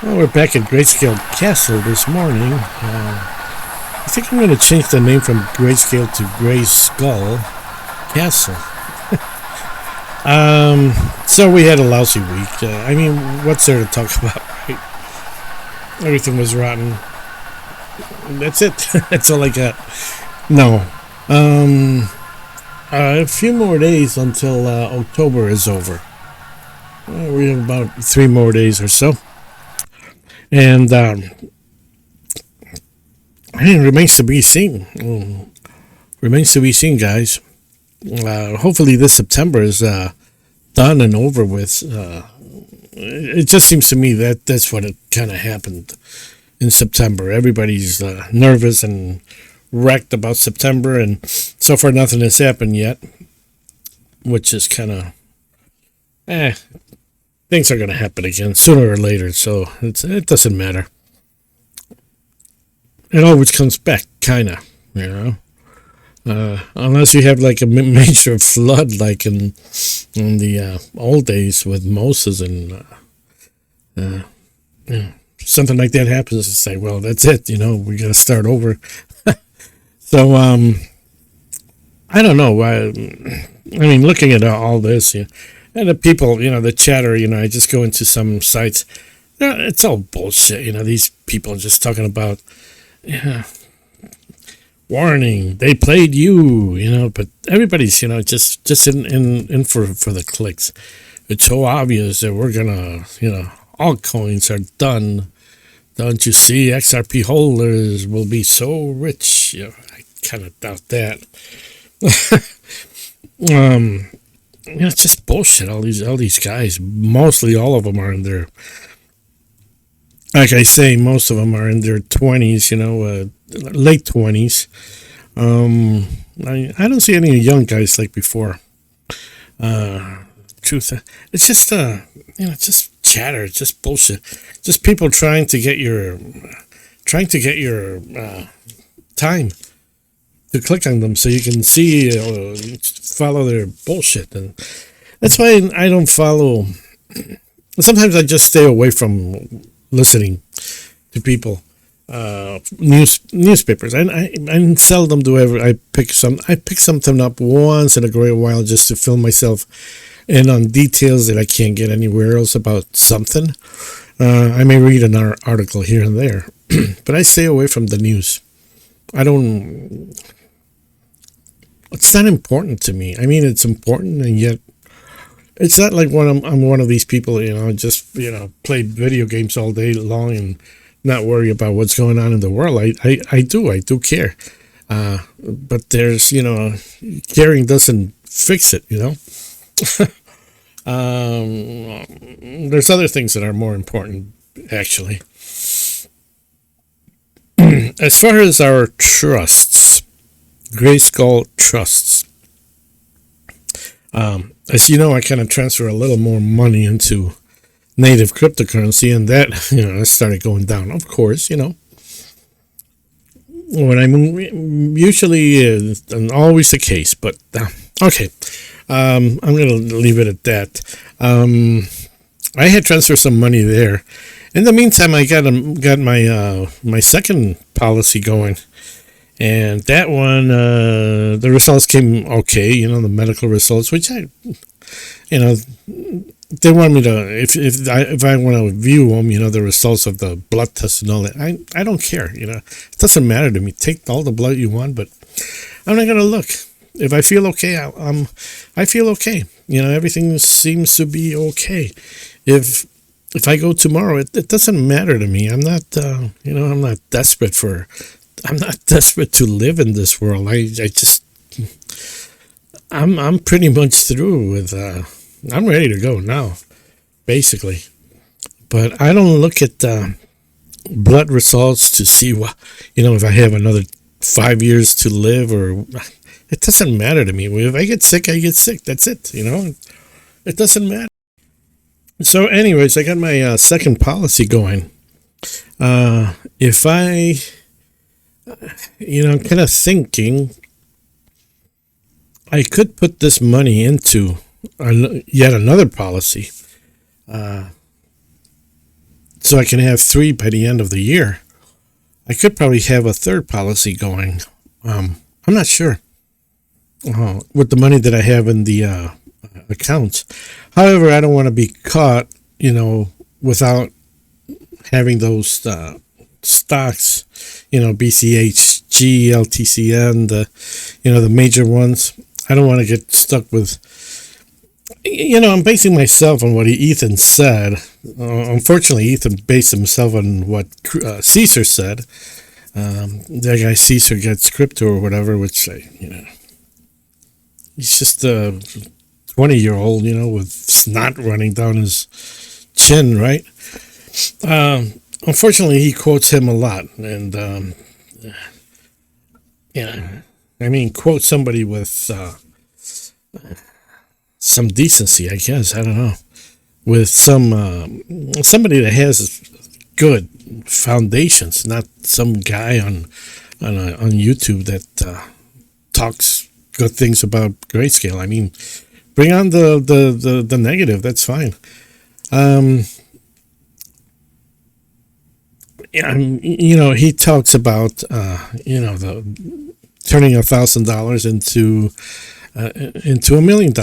Well, we're back at Grayscale Castle this morning. I think I'm going to change the name from Grayscale to Gray Skull Castle. So we had a lousy week. What's there to talk about, right? Everything was rotten. That's it. That's all I got. No. A few more days until October is over. We have about 3 more days or so. And it remains to be seen. Remains to be seen, guys. Hopefully this September is done and over with. It just seems to me that that's what it kind of happened in September. Everybody's nervous and wrecked about September, and so far nothing has happened yet, which is kind of things are going to happen again sooner or later, so it doesn't matter. It always comes back, kind of, unless you have like a major flood like in the old days with Moses and something like that happens. It's like, well, that's it, we got to start over. So I don't know. Looking at all this, and the people, the chatter, I just go into some sites. It's all bullshit. These people just talking about, warning, they played you, but everybody's, just in for the clicks. It's so obvious that we're gonna, altcoins are done. Don't you see? XRP holders will be so rich. I kind of doubt that. It's just bullshit. All these guys, mostly all of them are in their, like I say, most of them are in their 20s, late 20s. I don't see any young guys like before. Truth, it's just just chatter, just bullshit, just people trying to get your time to click on them so you can see, follow their bullshit. And that's why I don't follow. Sometimes I just stay away from listening to people, newspapers. I seldom do ever. I pick something up once in a great while just to fill myself in on details that I can't get anywhere else about something. I may read an article here and there, but I stay away from the news. It's not important to me. It's important, and yet it's not like when I'm one of these people, just play video games all day long and not worry about what's going on in the world. I do care, but there's caring doesn't fix it. There's other things that are more important, actually. As far as our trusts, Grayscale trusts, as you know, I kind of transfer a little more money into native cryptocurrency, and that it started going down. Of course, when usually and always the case, but okay. I'm going to leave it at that. I had transferred some money there. In the meantime, I got my second policy going, and that one, the results came okay. The medical results, which they want me to, if I want to view them, the results of the blood test and all that. I don't care. It doesn't matter to me. Take all the blood you want, but I'm not going to look. If I feel okay, I feel okay. Everything seems to be okay. If I go tomorrow, it doesn't matter to me. I'm not, I'm not desperate to live in this world. I'm pretty much through with, I'm ready to go now, basically. But I don't look at blood results to see what, if I have another 5 years to live or. It doesn't matter to me. If I get sick, I get sick. That's it. It doesn't matter. So anyways, I got my second policy going. If I, I'm kind of thinking I could put this money into yet another policy. so I can have 3 by the end of the year. I could probably have a third policy going. I'm not sure with the money that I have in the accounts. However, I don't want to be caught, without having those stocks, BCHG, LTCN, the major ones. I don't want to get stuck with, I'm basing myself on what Ethan said. Unfortunately, Ethan based himself on what Caesar said. That guy Caesar gets crypto or whatever, which, he's just a 20-year-old, with snot running down his chin, right? Unfortunately, he quotes him a lot. And, quote somebody with some decency, I guess. I don't know. With somebody that has good foundations, not some guy on YouTube that talks good things about Grayscale. I mean, bring on the negative. That's fine. He talks about the turning $1,000 into $1 million,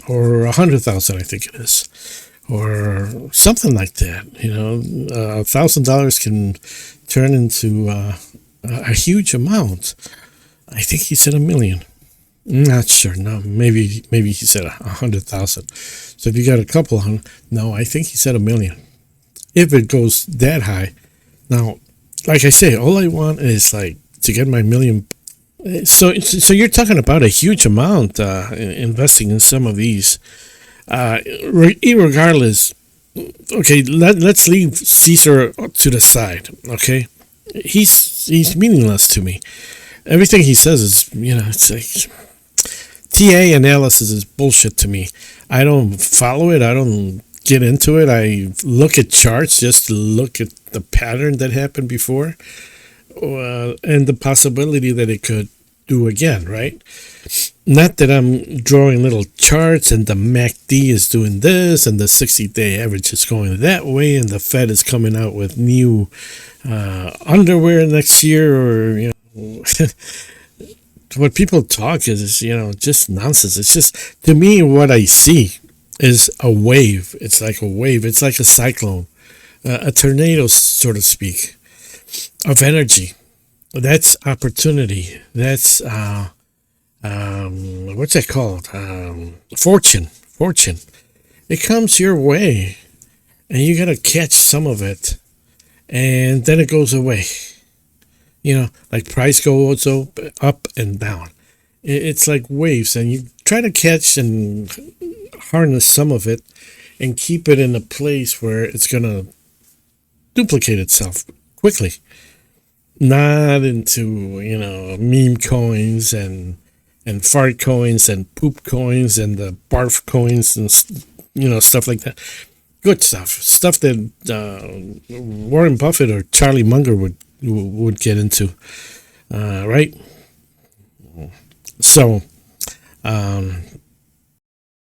or 100,000, I think it is, or something like that. $1,000 can turn into a huge amount. I think he said $1 million. Not sure. No, maybe he said 100,000. So if you got a couple hundred, no, I think he said $1 million. If it goes that high, now, like I say, all I want is to get my $1 million. So you're talking about a huge amount investing in some of these. Regardless, okay, let's leave Caesar to the side. Okay, he's meaningless to me. Everything he says is, it's like TA analysis is bullshit to me. I don't follow it. I don't get into it. I look at charts just to look at the pattern that happened before, and the possibility that it could do again, right? Not that I'm drawing little charts and the MACD is doing this and the 60-day average is going that way and the Fed is coming out with new underwear next year, or what people talk is just nonsense. It's just, to me, what I see is a wave. It's like a wave. It's like a cyclone, a tornado, so to speak, of energy. That's opportunity. That's what's that called? Fortune. It comes your way, and you gotta catch some of it, and then it goes away. Like price goes up and down. It's like waves, and you try to catch and harness some of it, and keep it in a place where it's gonna duplicate itself quickly. Not into, meme coins and fart coins and poop coins and the barf coins and, stuff like that. Good stuff. Stuff that Warren Buffett or Charlie Munger would get into. Right? So,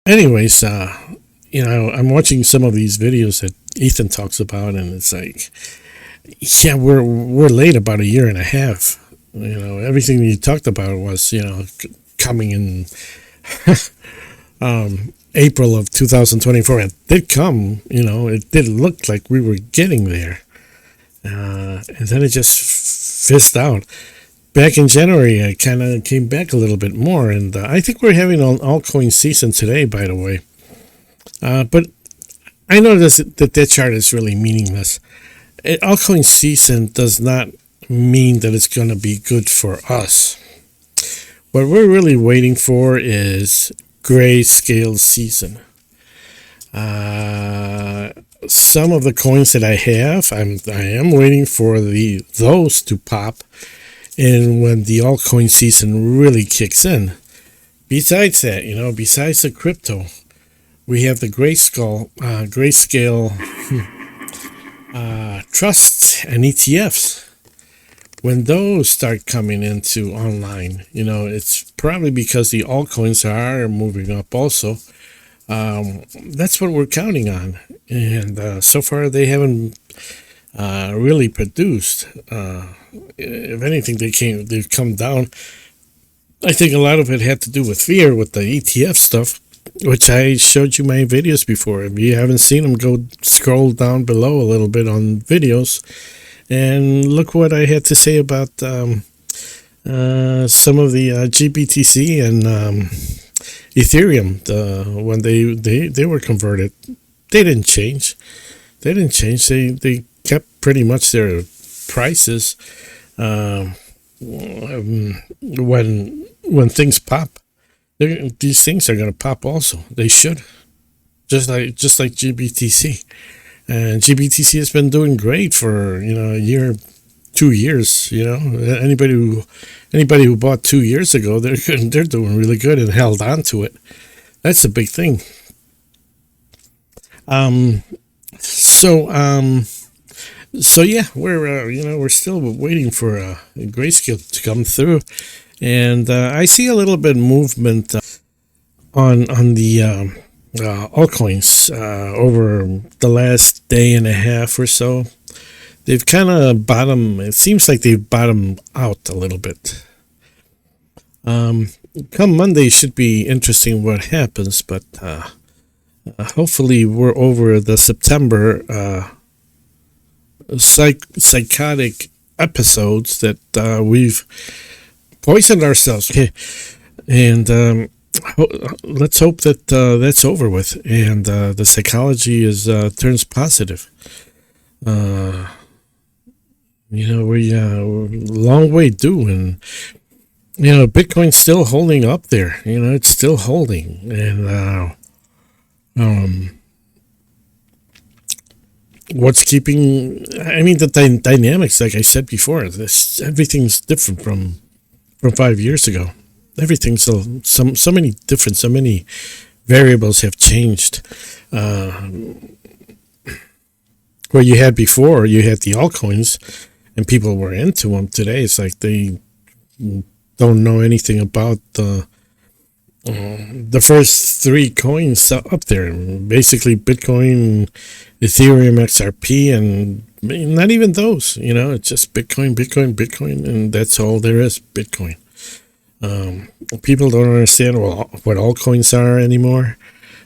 anyways, I'm watching some of these videos that Ethan talks about, and it's like, yeah, we're late about 1.5 years. Everything you talked about was, coming in April of 2024. It did come, it did look like we were getting there. And then it just fizzed out. Back in January, I kind of came back a little bit more. And I think we're having an altcoin season today, by the way. But I know that chart is really meaningless. Altcoin season does not mean that it's going to be good for us. What we're really waiting for is Grayscale season. Some of the coins that I have, I am waiting for those to pop in when the altcoin season really kicks in. Besides that, besides the crypto, we have the Grayscale trusts and ETFs. When those start coming into online, it's probably because the altcoins are moving up also. That's what we're counting on, and so far they haven't really produced. If anything, they've come down. I think a lot of it had to do with fear with the ETF stuff, which I showed you my videos before. If you haven't seen them, go scroll down below a little bit on videos and look what I had to say about some of the GBTC and Ethereum when they were converted. They didn't change. They kept pretty much their prices. When things pop, these things are going to pop also. They should, just like GBTC, and GBTC has been doing great for a year, 2 years. Anybody who bought 2 years ago, they're doing really good and held on to it. That's a big thing. So yeah, we're still waiting for Grayscale to come through, and I see a little bit movement on the altcoins over the last day and a half or so. They've kind of bottomed. It seems like they've bottomed out a little bit. Come Monday should be interesting what happens, but hopefully we're over the September psychotic episodes that we've poisoned ourselves. And let's hope that that's over with and the psychology turns positive. We're long way due, and Bitcoin's still holding up there. It's still holding, and what's keeping? I mean, the dynamics, like I said before, everything's different from 5 years ago. Everything's so many different. So many variables have changed. Where you had before, you had the altcoins, and people were into them. Today, it's like they don't know anything about the first three coins up there. Basically, Bitcoin, Ethereum, XRP, and not even those. It's just Bitcoin, and that's all there is. Bitcoin. People don't understand what altcoins are anymore.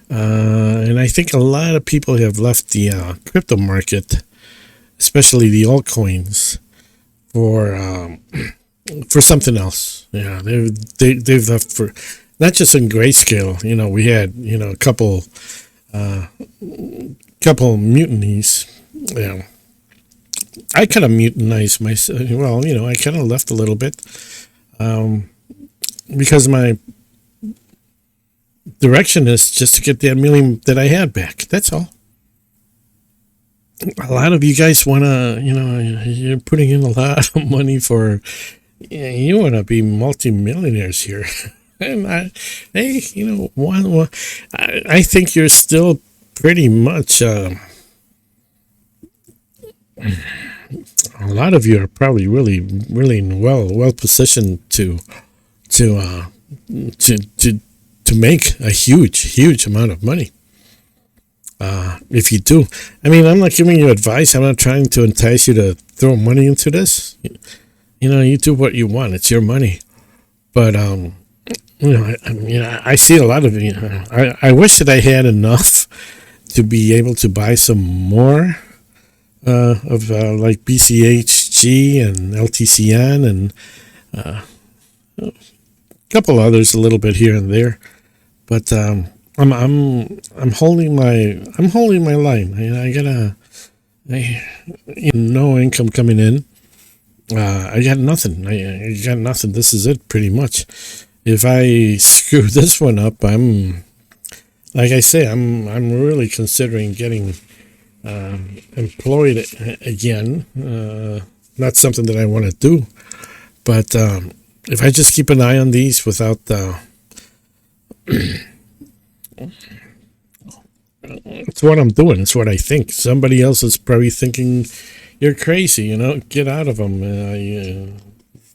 And I think a lot of people have left the crypto market, especially the altcoins, for something else. Yeah, they've left for not just in Grayscale. We had a couple mutinies. Yeah, I kind of mutinized myself. Well, I kind of left a little bit because my direction is just to get that million that I had back. That's all. A lot of you guys want to, you're putting in a lot of money for, you want to be multimillionaires here. And I think you're still pretty much, a lot of you are probably really, really well positioned to make a huge amount of money. If you do, I mean, I'm not giving you advice. I'm not trying to entice you to throw money into this. You do what you want. It's your money. But I see a lot of it. I wish that I had enough to be able to buy some more of like BCHG and LTCN and a couple others, a little bit here and there. But I'm holding my line. I got no income coming in. I got nothing. I got nothing. This is it, pretty much. If I screw this one up, I'm really considering getting employed again. Not something that I want to do, but if I just keep an eye on these without it's what I'm doing. It's what I think. Somebody else is probably thinking you're crazy. Get out of them.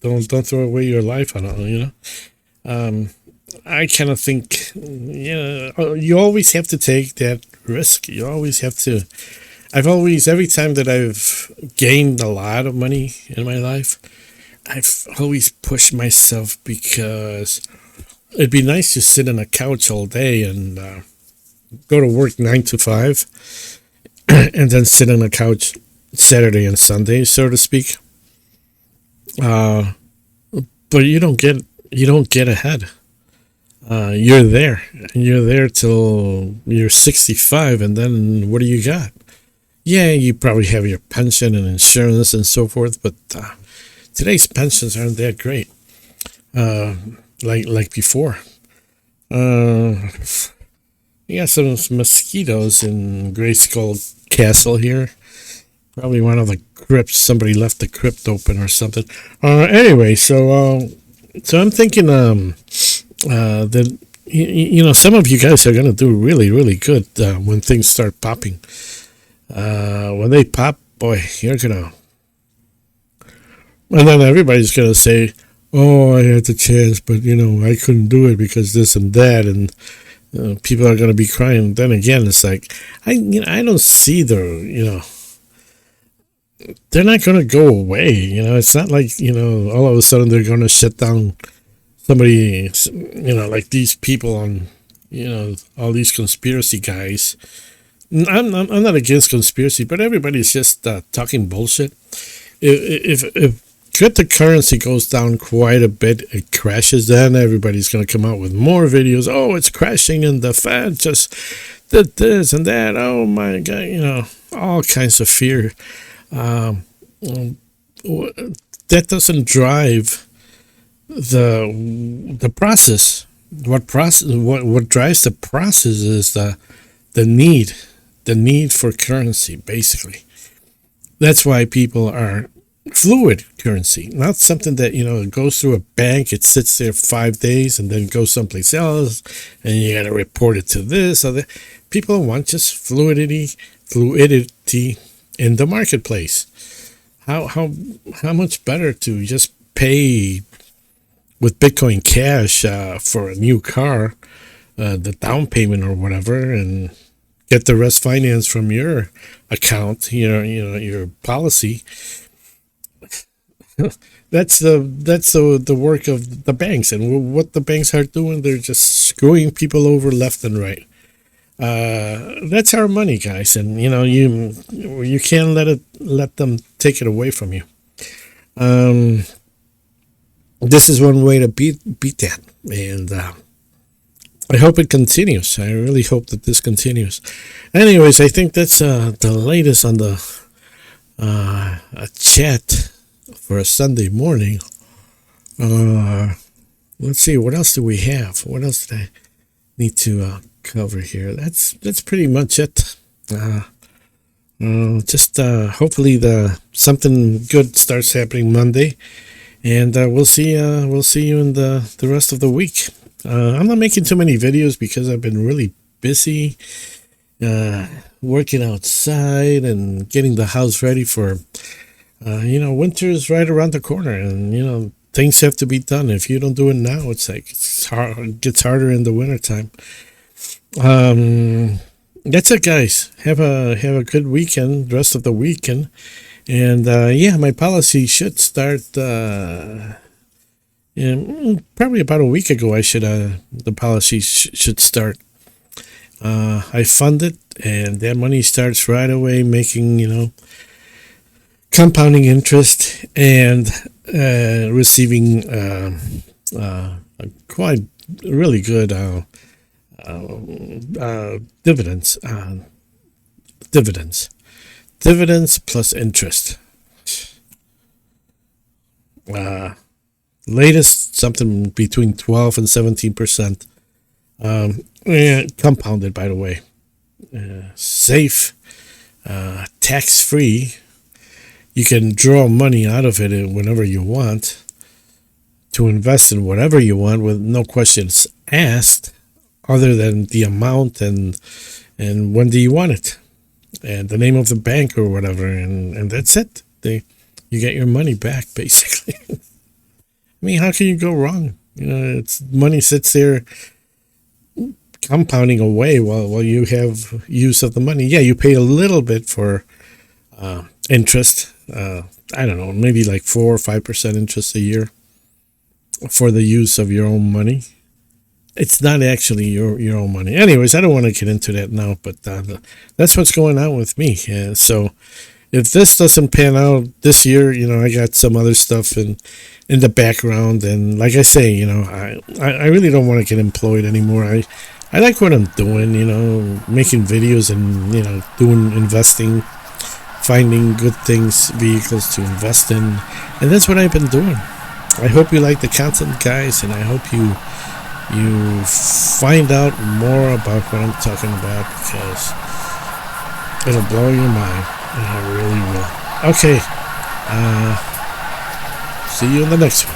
Don't throw away your life on it. I kind of think, you always have to take that risk. You always have to. Every time that I've gained a lot of money in my life, I've always pushed myself because it'd be nice to sit on a couch all day and go to work 9 to 5, and then sit on a couch Saturday and Sunday, so to speak. But you don't get ahead. You're there, and you're there till you're 65, and then what do you got? Yeah, you probably have your pension and insurance and so forth, but today's pensions aren't that great, like before. You got some mosquitoes in Grayscale Castle here. Probably one of the crypts. Somebody left the crypt open or something. Anyway, so I'm thinking that some of you guys are gonna do really, really good when things start popping. When they pop, boy, you're gonna. And then everybody's gonna say, "Oh, I had the chance, but I couldn't do it because this and that," and people are gonna be crying. Then again, it's like I don't see they're not gonna go away. It's not like all of a sudden they're gonna shut down somebody. Like these people on all these conspiracy guys. I'm not against conspiracy, but everybody's just talking bullshit. If cryptocurrency goes down quite a bit, it crashes, then everybody's going to come out with more videos. Oh, it's crashing and the Fed just did this and that. Oh my God, all kinds of fear. That doesn't drive the process. What drives the process is the need for currency, basically. That's why people are fluid currency, not something that it goes through a bank, it sits there 5 days and then goes someplace else, and you got to report it to this or that. People want just fluidity in the marketplace. How much better to just pay with Bitcoin Cash for a new car, the down payment or whatever, and get the rest financed from your account, your policy. That's the work of the banks, and what the banks are doing, they're just screwing people over left and right. That's our money, guys, and you can't let them take it away from you. This is one way to beat that, and I hope it continues. I really hope that this continues. Anyways, I think that's the latest on the chat for a Sunday morning. Let's see, what else do we have? What else did I need to cover here? That's pretty much it. Just hopefully something good starts happening Monday, and we'll see you in the rest of the week. I'm not making too many videos because I've been really busy working outside and getting the house ready for winter is right around the corner, and things have to be done. If you don't do it now, it's hard. It gets harder in the wintertime. That's it, guys. Have a good weekend, rest of the weekend, and my policy should start. Probably about a week ago, the policy should start. I fund it, and that money starts right away making compounding interest and receiving quite really good dividends plus interest. Latest something between 12 and 17%. Compounded, by the way. Safe, tax free. You can draw money out of it whenever you want to invest in whatever you want with no questions asked, other than the amount and when do you want it, and the name of the bank or whatever, and that's it. You get your money back, basically. I mean, how can you go wrong? It's money sits there compounding away while you have use of the money. Yeah, you pay a little bit for interest. I don't know, maybe like 4 or 5% interest a year for the use of your own money. It's not actually your own money. Anyways, I don't want to get into that now, but that's what's going on with me. So if this doesn't pan out this year, I got some other stuff in the background, and like I say, I really don't want to get employed anymore. I like what I'm doing, making videos and doing investing, finding good things, vehicles to invest in, and that's what I've been doing. I hope you like the content, guys, and I hope you find out more about what I'm talking about, because it'll blow your mind, and it really will. Okay, see you in the next one.